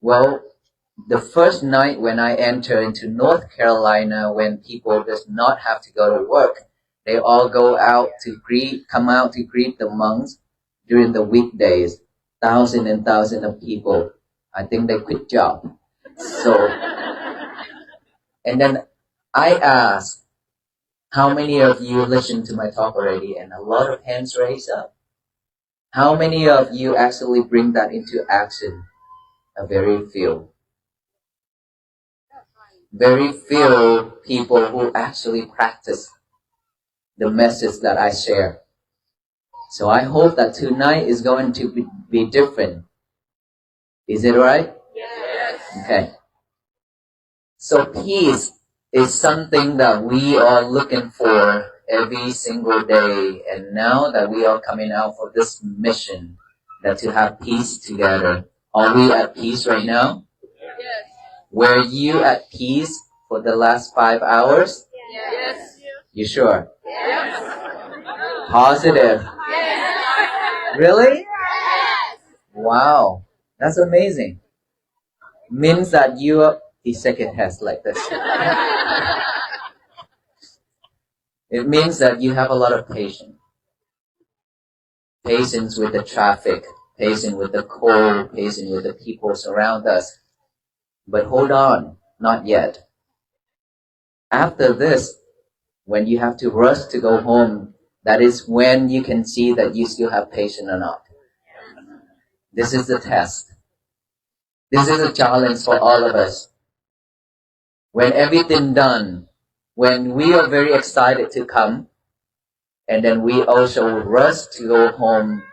Well, the first night when I enter into North Carolina, when people does not have to go to work, they all come out to greet the monks during the weekdays. Thousand and thousand of people. I think they quit job. So, and then I asked, how many of you listened to my talk already? And a lot of hands raised up. How many of you actually bring that into action? A very few. Very few people who actually practice the message that I share. So I hope that tonight is going to be different. Is it right? Yes. Okay. So peace is something that we are looking for every single day. And now that we are coming out for this mission, that to have peace together. Are we at peace right now? Yes. Were you at peace for the last 5 hours? Yes. You sure? Yes. Positive. Yes. Really? Yes. Wow. That's amazing. Means that the second has like this. It means that you have a lot of patience. Patience with the traffic, patience with the cold, patience with the people around us. But hold on, not yet. After this, when you have to rush to go home, that is when you can see that you still have patience or not. This is the test. This is a challenge for all of us. When everything done, when we are very excited to come, and then we also rush to go home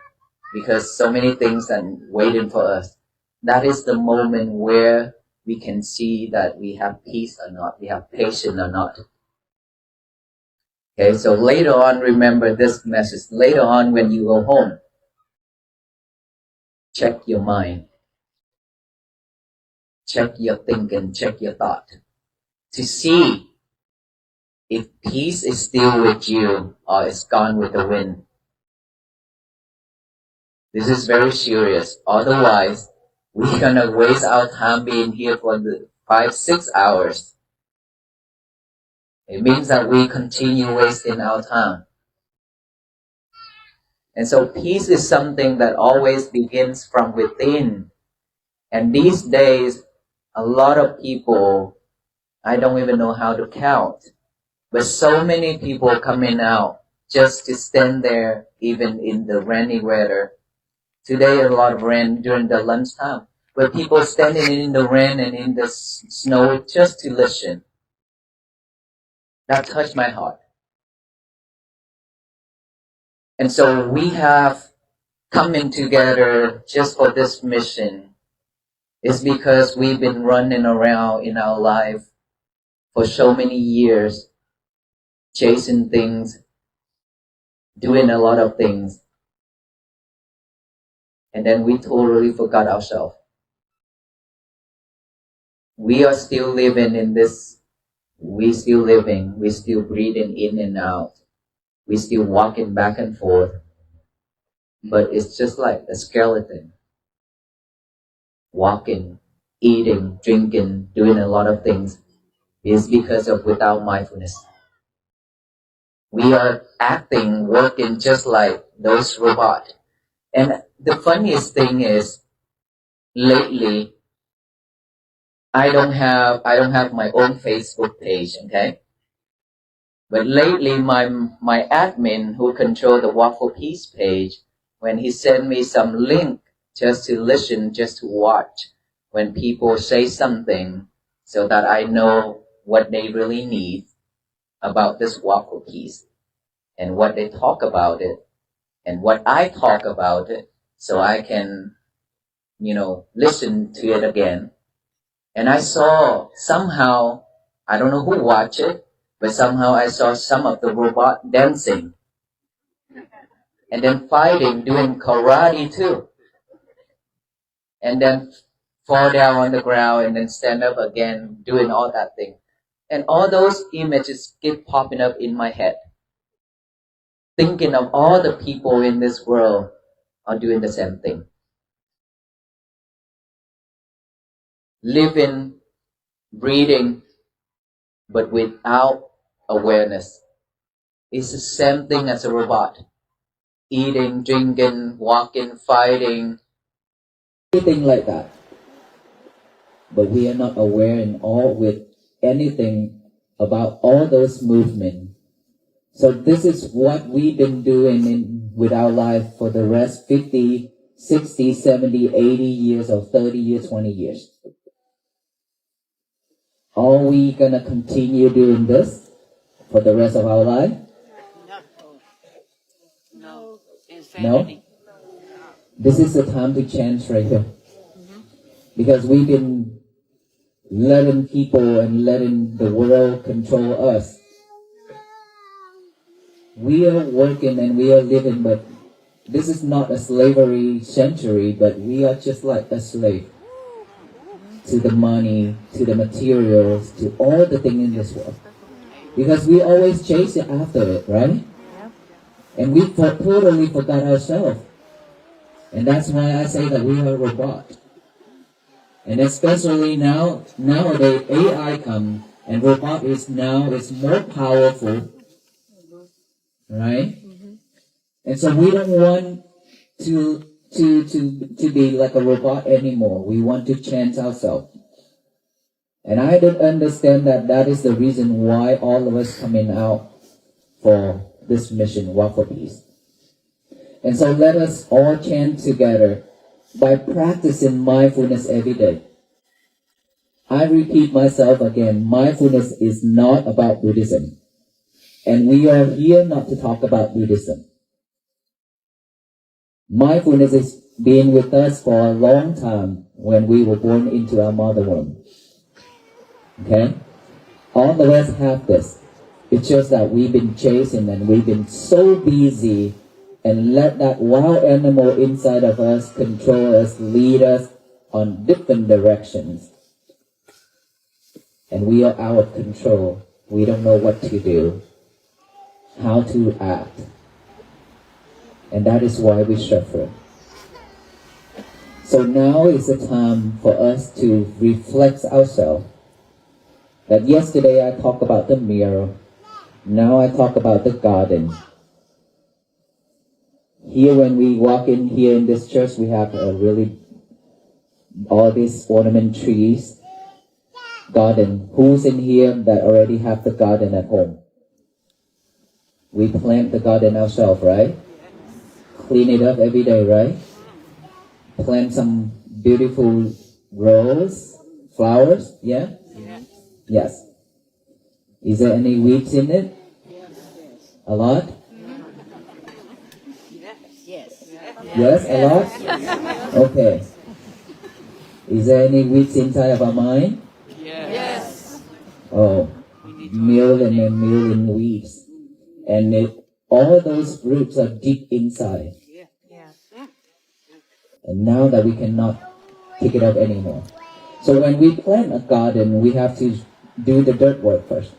because so many things are waiting for us. That is the moment where we can see that we have peace or not, we have patience or not. Okay, so later on, remember this message. Later on, when you go home, check your mind, check your thinking, check your thought to see if peace is still with you or it's gone with the wind. This is very serious. Otherwise, we're gonna waste our time being here for the 5-6 hours. It means that we continue wasting our time. And so peace is something that always begins from within. And these days, a lot of people, I don't even know how to count, but so many people coming out just to stand there even in the rainy weather. Today a lot of rain during the lunchtime, but people standing in the rain and in the snow just to listen. That touched my heart. And so we have coming together just for this mission is because we've been running around in our life for so many years, chasing things, doing a lot of things, and then we totally forgot ourselves. We are still living in this, we still living, we still breathing in and out, we still walking back and forth, but it's just like a skeleton, walking, eating, drinking, doing a lot of things. Is because of without mindfulness. We are acting, working just like those robots. And the funniest thing is, lately, I don't have my own Facebook page, okay? But lately, my admin who control the Walk for Peace page, when he sent me some link just to listen, just to watch, when people say something, so that I know what they really need about this Walk for Peace, and what they talk about it, and what I talk about it, so I can, listen to it again. And I saw somehow, I don't know who watched it, but somehow I saw some of the robot dancing, and then fighting, doing karate too, and then fall down on the ground and then stand up again, doing all that thing. And all those images keep popping up in my head, thinking of all the people in this world are doing the same thing. living, breathing, but without awareness. It's the same thing as a robot. Eating, drinking, walking, fighting, everything like that. But we are not aware in all with anything about all those movements. So this is what we've been doing with our life for the rest 50, 60, 70, 80 years or 30 years, 20 years. Are we going to continue doing this for the rest of our life? No. No? This is the time to change right here. Because we've been letting people and letting the world control us. We are working and we are living, but this is not a slavery century, but we are just like a slave to the money, to the materials, to all the things in this world. Because we always chase it after it, right? And we totally forgot ourselves. And that's why I say that we are a robot. And especially nowadays AI come and robot is more powerful, right? And so we don't want to be like a robot anymore. We want to change ourselves. And I don't understand that is the reason why all of us coming out for this mission, Walk for Peace. And so let us all chant together by practicing mindfulness every day. I repeat myself again, mindfulness is not about Buddhism. And we are here not to talk about Buddhism. Mindfulness is being with us for a long time when we were born into our mother womb. Okay? All of us have this. It's just that we've been chasing and we've been so busy and let that wild animal inside of us control us, lead us on different directions. And we are out of control. We don't know what to do, how to act. And that is why we suffer. So now is the time for us to reflect ourselves. That yesterday I talked about the mirror. Now I talk about the garden. Here when we walk in here in this church, we have all these ornament trees, garden. Who's in here that already have the garden at home? We plant the garden ourselves, right? Clean it up every day, right? Plant some beautiful rose, flowers, yeah? Yes. Is there any weeds in it? A lot? Yes, a lot? Okay. Is there any weeds inside of our mind? Yes. Oh, million and million weeds. And all those roots are deep inside. And now that we cannot pick it up anymore. So when we plant a garden, we have to do the dirt work first.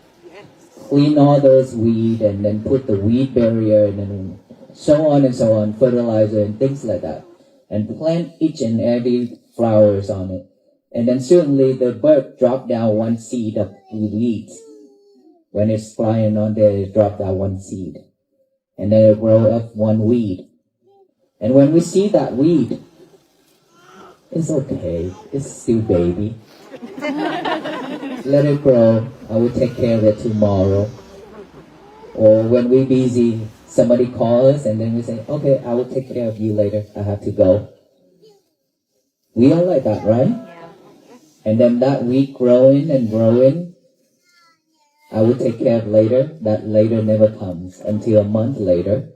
Clean all those weeds and then put the weed barrier and then so on, fertilizer and things like that. And plant each and every flowers on it. And then certainly the bird drop down one seed of weeds. When it's flying on there, it drop down one seed. And then it grow up one weed. And when we see that weed, it's okay. It's still baby. Let it grow. I will take care of it tomorrow. Or when we're busy, somebody calls us and then we say, okay, I will take care of you later. I have to go. We are like that, right? And then that weed growing and growing, I will take care of later. That later never comes until a month later.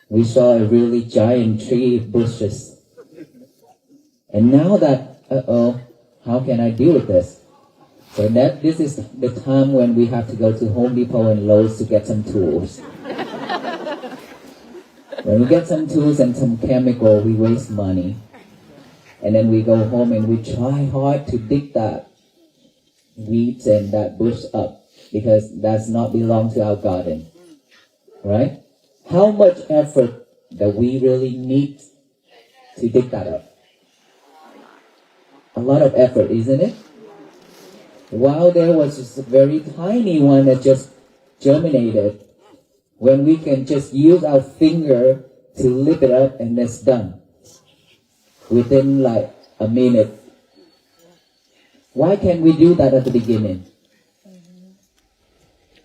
We saw a really giant tree bushes. And now that, how can I deal with this? So this is the time when we have to go to Home Depot and Lowe's to get some tools. When we get some tools and some chemical, we waste money. And then we go home and we try hard to dig that weeds and that bush up because that's not belong to our garden. Right? How much effort that we really need to dig that up? A lot of effort, isn't it? While there was just a very tiny one that just germinated, when we can just use our finger to lift it up and it's done within like a minute. Why can't we do that at the beginning?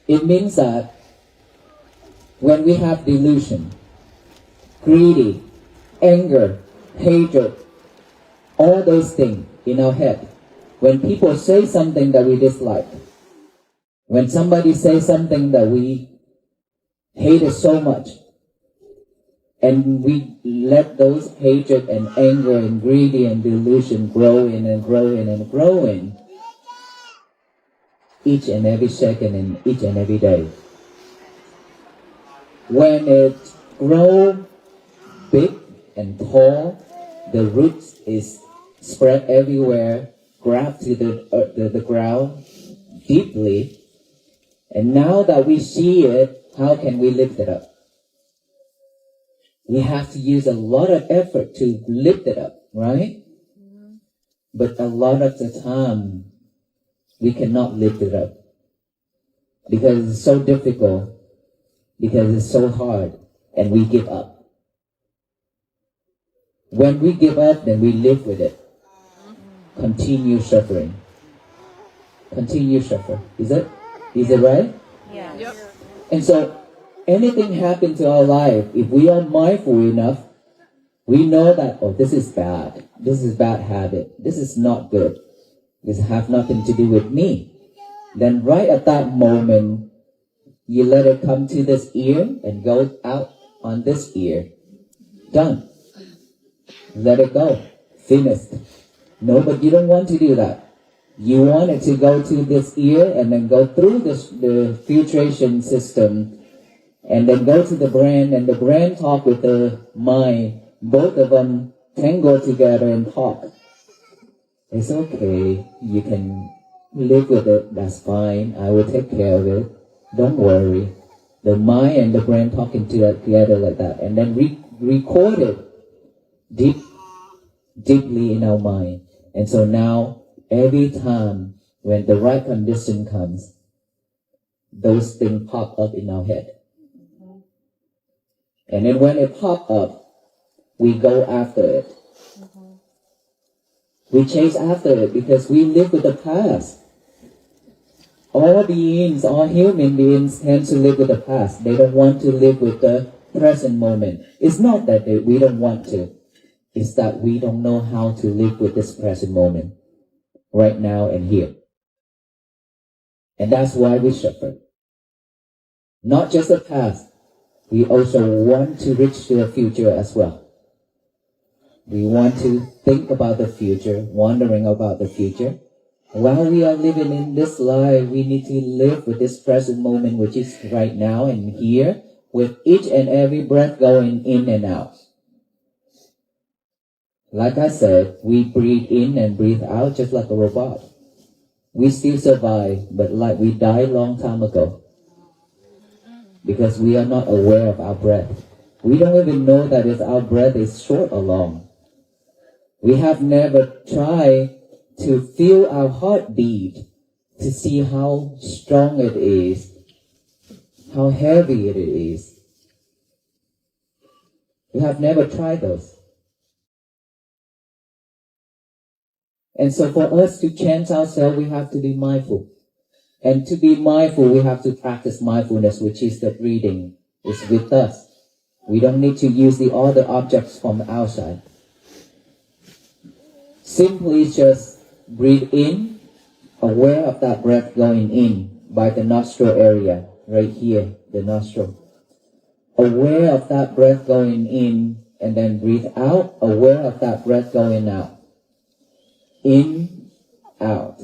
It means that when we have delusion, greedy, anger, hatred, all those things in our head, when people say something that we dislike, when somebody says something that we hate it so much, and we let those hatred and anger and greedy and delusion grow in and grow in and grow in each and every second and each and every day. When it grows big and tall, the roots is spread everywhere, grab to the ground deeply, and now that we see it, how can we lift it up? We have to use a lot of effort to lift it up, right? But a lot of the time, we cannot lift it up because it's so difficult, because it's so hard, and we give up. When we give up, then we live with it. Continue suffering. Continue suffer. Is it right? Yeah. Yep. And so, anything happen to our life, if we are mindful enough, we know that, oh, this is bad. This is bad habit. This is not good. This have nothing to do with me. Then right at that moment, you let it come to this ear and go out on this ear. Done. Let it go. Finished. No, but you don't want to do that. You want it to go to this ear and then go through the filtration system and then go to the brain, and the brain talk with the mind. Both of them tangle together and talk. It's okay. You can live with it. That's fine. I will take care of it. Don't worry. The mind and the brain talking together like that, and then record it deeply in our mind. And so now, every time when the right condition comes, those things pop up in our head. And then when it pop up, we go after it. We chase after it because we live with the past. All beings, all human beings tend to live with the past. They don't want to live with the present moment. It's not that we don't want to. It's that we don't know how to live with this present moment, right now and here. And that's why we suffer. Not just the past. We also want to reach to the future as well. We want to think about the future, wondering about the future. While we are living in this life, we need to live with this present moment, which is right now and here, with each and every breath going in and out. Like I said, we breathe in and breathe out just like a robot. We still survive, but like we died a long time ago. Because we are not aware of our breath. We don't even know that if our breath is short or long. We have never tried to feel our heartbeat, to see how strong it is, how heavy it is. We have never tried those. And so for us to change ourselves, we have to be mindful. And to be mindful, we have to practice mindfulness, which is the breathing. It's with us. We don't need to use the other objects from outside. Simply just breathe in, aware of that breath going in by the nostril area, right here, the nostril. Aware of that breath going in, and then breathe out, aware of that breath going out. In, out.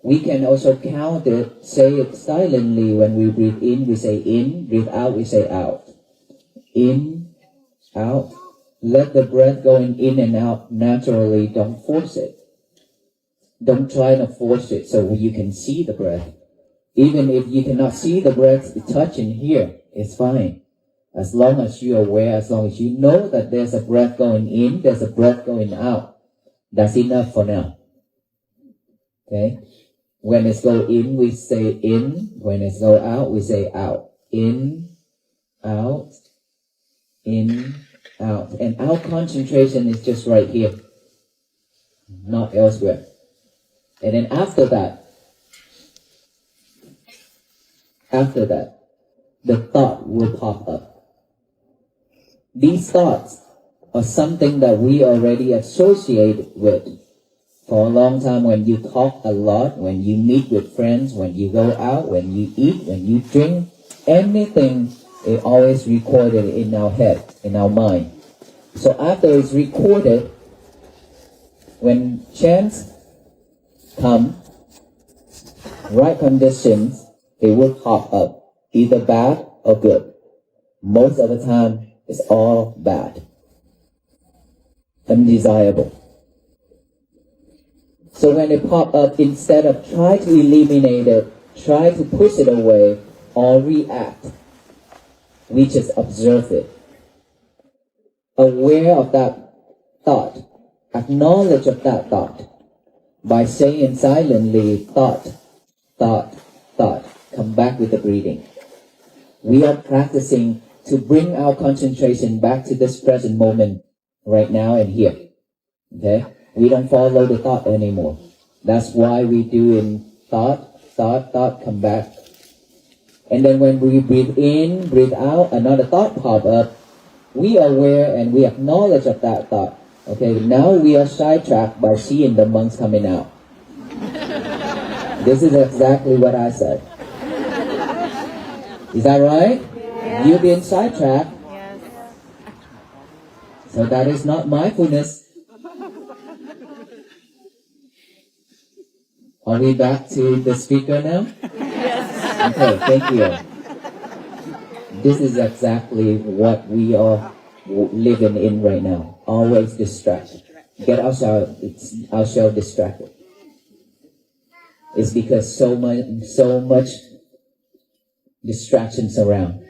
We can also count it, say it silently. When we breathe in, we say in, breathe out, we say out. In, out. Let the breath going in and out naturally, don't force it. Don't try to force it so you can see the breath. Even if you cannot see the breath touching here, it's fine. As long as you're aware, as long as you know that there's a breath going in, there's a breath going out. That's enough for now. Okay? When it's go in, we say in. When it's go out, we say out. In, out, in, out. And our concentration is just right here, not elsewhere. And then after that, the thought will pop up. These thoughts are something that we already associate with for a long time. When you talk a lot, when you meet with friends, when you go out, when you eat, when you drink, anything is always recorded in our head, in our mind. So after it's recorded, when chance come, right conditions, it will pop up, either bad or good. Most of the time, it's all bad, undesirable. So when it pop up, instead of try to eliminate it, try to push it away, or react, we just observe it. Aware of that thought, acknowledge of that thought, by saying silently, thought, thought, thought, come back with the breathing. We are practicing to bring our concentration back to this present moment, right now and here. Okay? We don't follow the thought anymore. That's why we do in thought, thought, thought, come back. And then when we breathe in, breathe out, another thought pop up, we are aware and we acknowledge of that thought. Okay, now we are sidetracked by seeing the monks coming out. This is exactly what I said. Is that right? Yes. You've been sidetracked. Yes. So that is not mindfulness. Are we back to the speaker now? Yes. Okay, thank you. This is exactly what we are living in right now. Always distracted. Get ourselves distracted. It's because so much distractions around.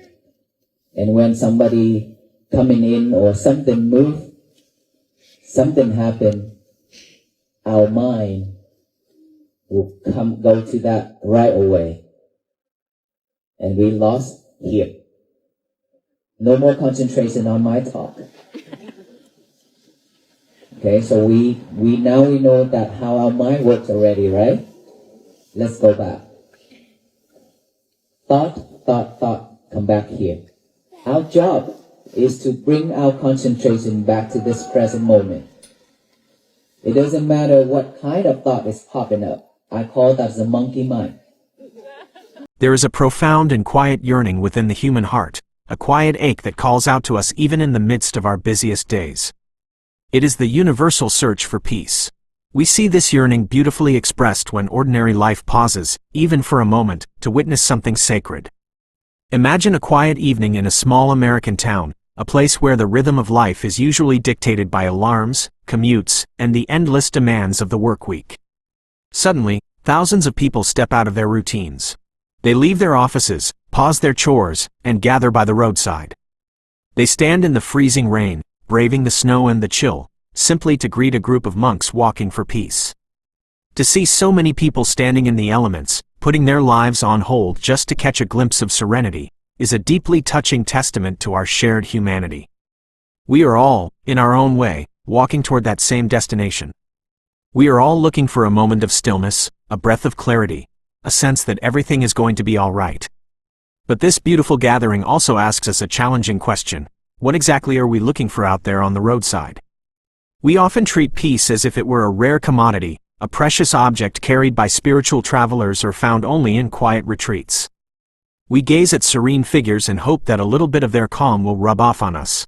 And when somebody coming in or something move, something happen, our mind will go to that right away. And we lost here. No more concentration on my talk. Okay, so we know that how our mind works already, right? Let's go back. Thought, thought, thought, come back here. Our job is to bring our concentration back to this present moment. It doesn't matter what kind of thought is popping up. I call that the monkey mind. There is a profound and quiet yearning within the human heart, a quiet ache that calls out to us even in the midst of our busiest days. It is the universal search for peace. We see this yearning beautifully expressed when ordinary life pauses, even for a moment, to witness something sacred. Imagine a quiet evening in a small American town, a place where the rhythm of life is usually dictated by alarms, commutes, and the endless demands of the work week. Suddenly, thousands of people step out of their routines. They leave their offices, pause their chores, and gather by the roadside. They stand in the freezing rain, braving the snow and the chill, simply to greet a group of monks walking for peace. To see so many people standing in the elements, putting their lives on hold just to catch a glimpse of serenity, is a deeply touching testament to our shared humanity. We are all, in our own way, walking toward that same destination. We are all looking for a moment of stillness, a breath of clarity, a sense that everything is going to be all right. But this beautiful gathering also asks us a challenging question. What exactly are we looking for out there on the roadside? We often treat peace as if it were a rare commodity, a precious object carried by spiritual travelers or found only in quiet retreats. We gaze at serene figures and hope that a little bit of their calm will rub off on us.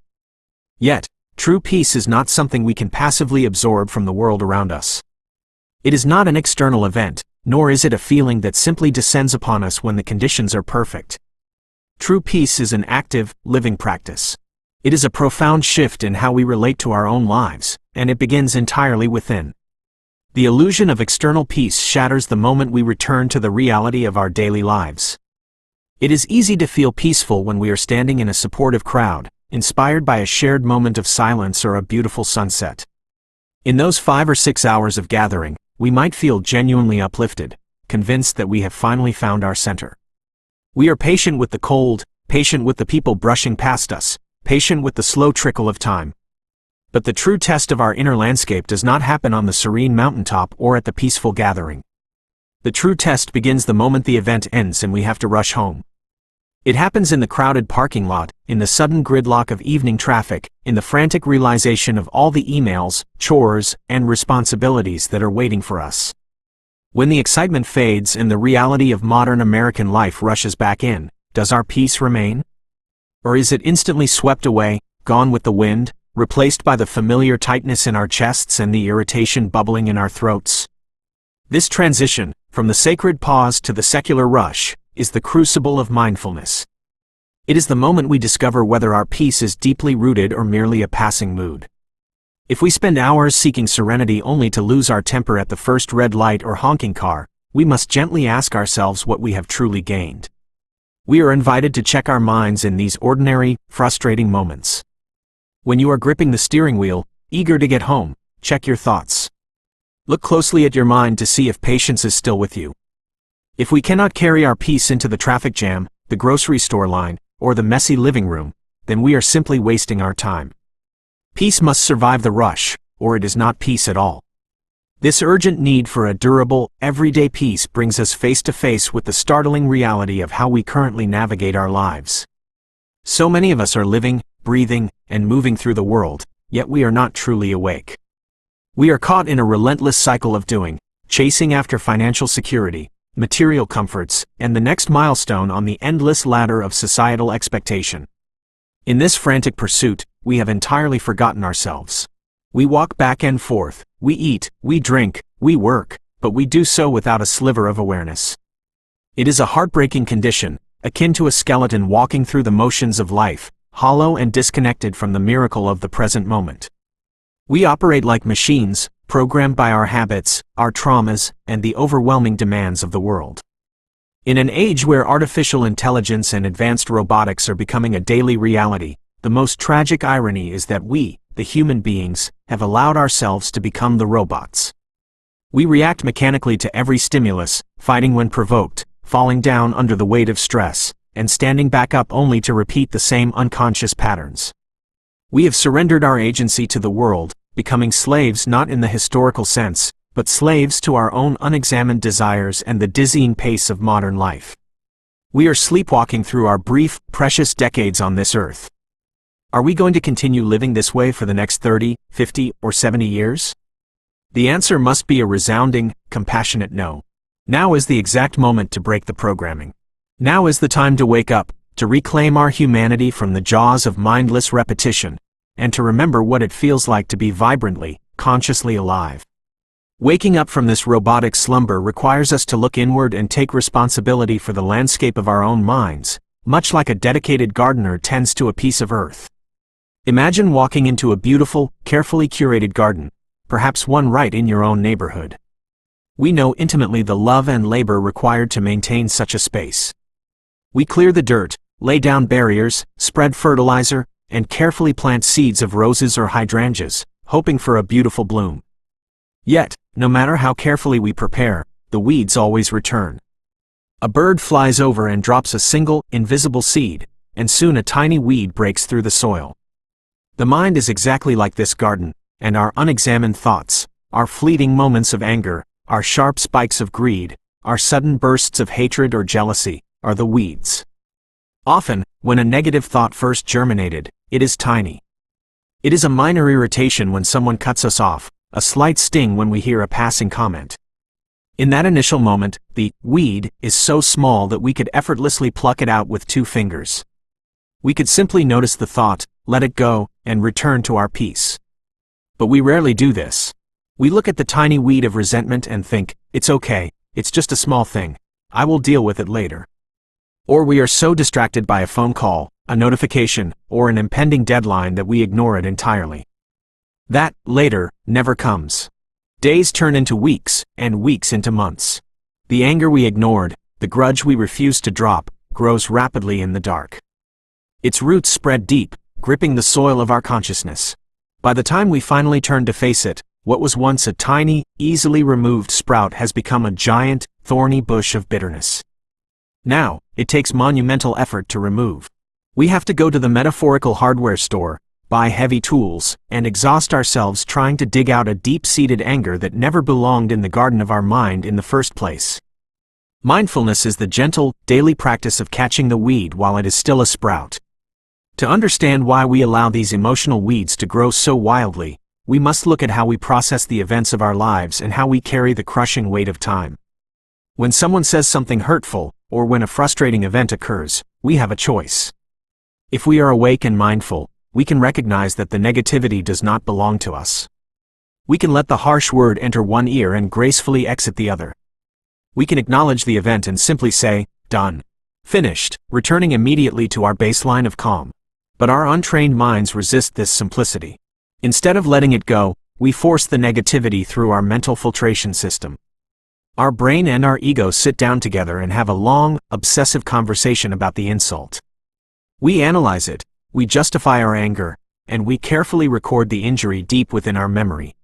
Yet, true peace is not something we can passively absorb from the world around us. It is not an external event, nor is it a feeling that simply descends upon us when the conditions are perfect. True peace is an active, living practice. It is a profound shift in how we relate to our own lives, and it begins entirely within. The illusion of external peace shatters the moment we return to the reality of our daily lives. It is easy to feel peaceful when we are standing in a supportive crowd, inspired by a shared moment of silence or a beautiful sunset. In those 5 or 6 hours of gathering, we might feel genuinely uplifted, convinced that we have finally found our center. We are patient with the cold, patient with the people brushing past us, patient with the slow trickle of time. But the true test of our inner landscape does not happen on the serene mountaintop or at the peaceful gathering. The true test begins the moment the event ends and we have to rush home. It happens in the crowded parking lot, in the sudden gridlock of evening traffic, in the frantic realization of all the emails, chores, and responsibilities that are waiting for us. When the excitement fades and the reality of modern American life rushes back in, does our peace remain? Or is it instantly swept away, gone with the wind, replaced by the familiar tightness in our chests and the irritation bubbling in our throats? This transition, from the sacred pause to the secular rush, is the crucible of mindfulness. It is the moment we discover whether our peace is deeply rooted or merely a passing mood. If we spend hours seeking serenity only to lose our temper at the first red light or honking car, we must gently ask ourselves what we have truly gained. We are invited to check our minds in these ordinary, frustrating moments. When you are gripping the steering wheel, eager to get home, check your thoughts. Look closely at your mind to see if patience is still with you. If we cannot carry our peace into the traffic jam, the grocery store line, or the messy living room, then we are simply wasting our time. Peace must survive the rush, or it is not peace at all. This urgent need for a durable, everyday peace brings us face to face with the startling reality of how we currently navigate our lives. So many of us are living, breathing, and moving through the world, yet we are not truly awake. We are caught in a relentless cycle of doing, chasing after financial security, material comforts, and the next milestone on the endless ladder of societal expectation. In this frantic pursuit, we have entirely forgotten ourselves. We walk back and forth, we eat, we drink, we work, but we do so without a sliver of awareness. It is a heartbreaking condition, akin to a skeleton walking through the motions of life, hollow and disconnected from the miracle of the present moment. We operate like machines, programmed by our habits, our traumas, and the overwhelming demands of the world. In an age where artificial intelligence and advanced robotics are becoming a daily reality, the most tragic irony is that we, the human beings, have allowed ourselves to become the robots. We react mechanically to every stimulus, fighting when provoked, falling down under the weight of stress, and standing back up only to repeat the same unconscious patterns. We have surrendered our agency to the world, becoming slaves not in the historical sense, but slaves to our own unexamined desires and the dizzying pace of modern life. We are sleepwalking through our brief, precious decades on this earth. Are we going to continue living this way for the next 30, 50, or 70 years? The answer must be a resounding, compassionate no. Now is the exact moment to break the programming. Now is the time to wake up, to reclaim our humanity from the jaws of mindless repetition, and to remember what it feels like to be vibrantly, consciously alive. Waking up from this robotic slumber requires us to look inward and take responsibility for the landscape of our own minds, much like a dedicated gardener tends to a piece of earth. Imagine walking into a beautiful, carefully curated garden, perhaps one right in your own neighborhood. We know intimately the love and labor required to maintain such a space. We clear the dirt, lay down barriers, spread fertilizer, and carefully plant seeds of roses or hydrangeas, hoping for a beautiful bloom. Yet, no matter how carefully we prepare, the weeds always return. A bird flies over and drops a single, invisible seed, and soon a tiny weed breaks through the soil. The mind is exactly like this garden, and our unexamined thoughts, our fleeting moments of anger, our sharp spikes of greed, our sudden bursts of hatred or jealousy, are the weeds. Often, when a negative thought first germinated, it is tiny. It is a minor irritation when someone cuts us off, a slight sting when we hear a passing comment. In that initial moment, the weed is so small that we could effortlessly pluck it out with 2 fingers. We could simply notice the thought, let it go, and return to our peace. But we rarely do this. We look at the tiny weed of resentment and think, it's okay, it's just a small thing, I will deal with it later. Or we are so distracted by a phone call, a notification, or an impending deadline that we ignore it entirely. That later never comes. Days turn into weeks, and weeks into months. The anger we ignored, the grudge we refused to drop, grows rapidly in the dark. Its roots spread deep, gripping the soil of our consciousness. By the time we finally turn to face it, What was once a tiny, easily removed sprout has become a giant, thorny bush of bitterness. Now, it takes monumental effort to remove. We have to go to the metaphorical hardware store, buy heavy tools, and exhaust ourselves trying to dig out a deep-seated anger that never belonged in the garden of our mind in the first place. Mindfulness is the gentle, daily practice of catching the weed while it is still a sprout. To understand why we allow these emotional weeds to grow so wildly, we must look at how we process the events of our lives and how we carry the crushing weight of time. When someone says something hurtful, or when a frustrating event occurs, we have a choice. If we are awake and mindful, we can recognize that the negativity does not belong to us. We can let the harsh word enter one ear and gracefully exit the other. We can acknowledge the event and simply say, "Done. Finished," returning immediately to our baseline of calm. But our untrained minds resist this simplicity. Instead of letting it go, we force the negativity through our mental filtration system. Our brain and our ego sit down together and have a long, obsessive conversation about the insult. We analyze it, we justify our anger, and we carefully record the injury deep within our memory.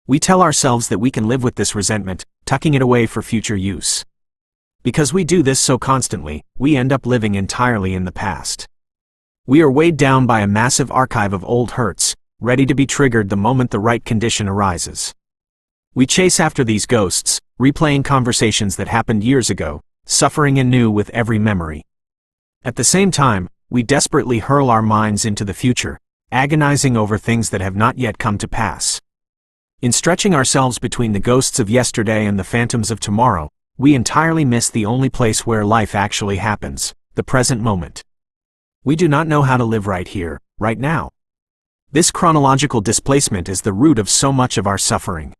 We tell ourselves that we can live with this resentment, tucking it away for future use. Because we do this so constantly, we end up living entirely in the past. We are weighed down by a massive archive of old hurts, ready to be triggered the moment the right condition arises. We chase after these ghosts, replaying conversations that happened years ago, suffering anew with every memory. At the same time, we desperately hurl our minds into the future, agonizing over things that have not yet come to pass. In stretching ourselves between the ghosts of yesterday and the phantoms of tomorrow, we entirely miss the only place where life actually happens, the present moment. We do not know how to live right here, right now. This chronological displacement is the root of so much of our suffering.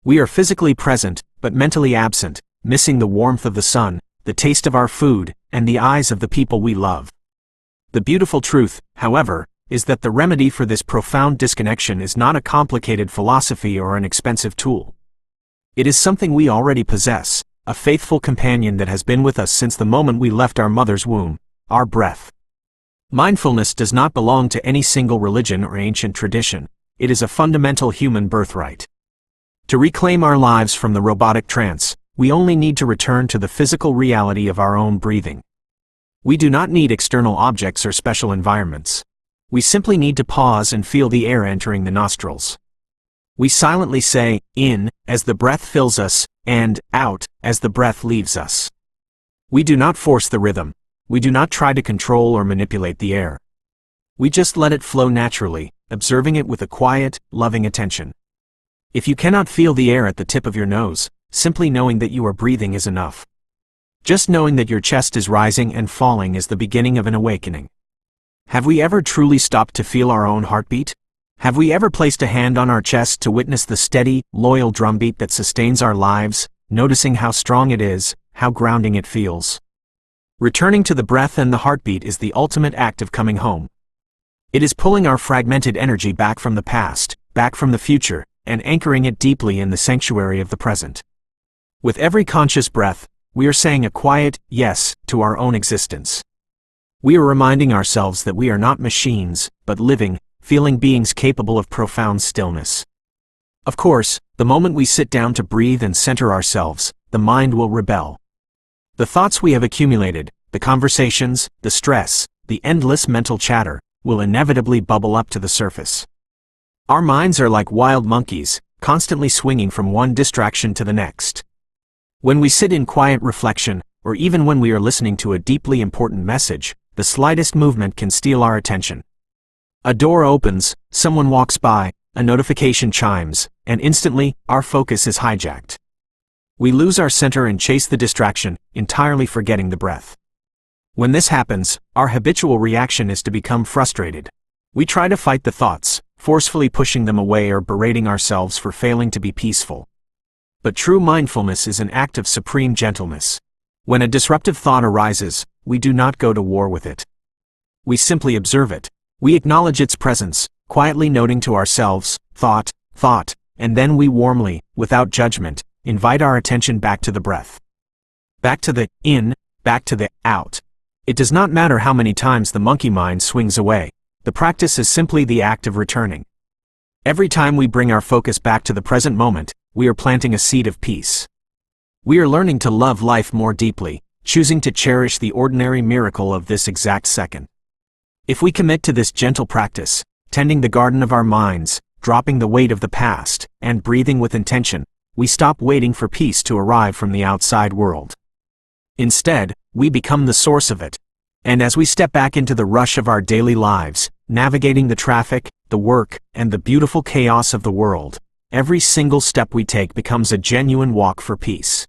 We are physically present, but mentally absent, missing the warmth of the sun, the taste of our food, and the eyes of the people we love. The beautiful truth, however, is that the remedy for this profound disconnection is not a complicated philosophy or an expensive tool. It is something we already possess, a faithful companion that has been with us since the moment we left our mother's womb, our breath. Mindfulness does not belong to any single religion or ancient tradition. It is a fundamental human birthright. To reclaim our lives from the robotic trance, we only need to return to the physical reality of our own breathing. We do not need external objects or special environments. We simply need to pause and feel the air entering the nostrils. We silently say, "in," as the breath fills us, and "out," as the breath leaves us. We do not force the rhythm. We do not try to control or manipulate the air. We just let it flow naturally, observing it with a quiet, loving attention. If you cannot feel the air at the tip of your nose, simply knowing that you are breathing is enough. Just knowing that your chest is rising and falling is the beginning of an awakening. Have we ever truly stopped to feel our own heartbeat? Have we ever placed a hand on our chest to witness the steady, loyal drumbeat that sustains our lives, noticing how strong it is, how grounding it feels? Returning to the breath and the heartbeat is the ultimate act of coming home. It is pulling our fragmented energy back from the past, back from the future, and anchoring it deeply in the sanctuary of the present. With every conscious breath, we are saying a quiet yes to our own existence. We are reminding ourselves that we are not machines, but living, feeling beings capable of profound stillness. Of course, the moment we sit down to breathe and center ourselves, the mind will rebel. The thoughts we have accumulated, the conversations, the stress, the endless mental chatter, will inevitably bubble up to the surface. Our minds are like wild monkeys, constantly swinging from one distraction to the next. When we sit in quiet reflection, or even when we are listening to a deeply important message, the slightest movement can steal our attention. A door opens, someone walks by, a notification chimes, and instantly, our focus is hijacked. We lose our center and chase the distraction, entirely forgetting the breath. When this happens, our habitual reaction is to become frustrated. We try to fight the thoughts, forcefully pushing them away or berating ourselves for failing to be peaceful. But true mindfulness is an act of supreme gentleness. When a disruptive thought arises, we do not go to war with it. We simply observe it. We acknowledge its presence, quietly noting to ourselves, thought, and then we warmly, without judgment, invite our attention back to the breath. Back to the in, back to the out. It does not matter how many times the monkey mind swings away. The practice is simply the act of returning. Every time we bring our focus back to the present moment, we are planting a seed of peace. We are learning to love life more deeply, choosing to cherish the ordinary miracle of this exact second. If we commit to this gentle practice, tending the garden of our minds, dropping the weight of the past, and breathing with intention, we stop waiting for peace to arrive from the outside world. Instead, we become the source of it. And as we step back into the rush of our daily lives, navigating the traffic, the work, and the beautiful chaos of the world, every single step we take becomes a genuine walk for peace.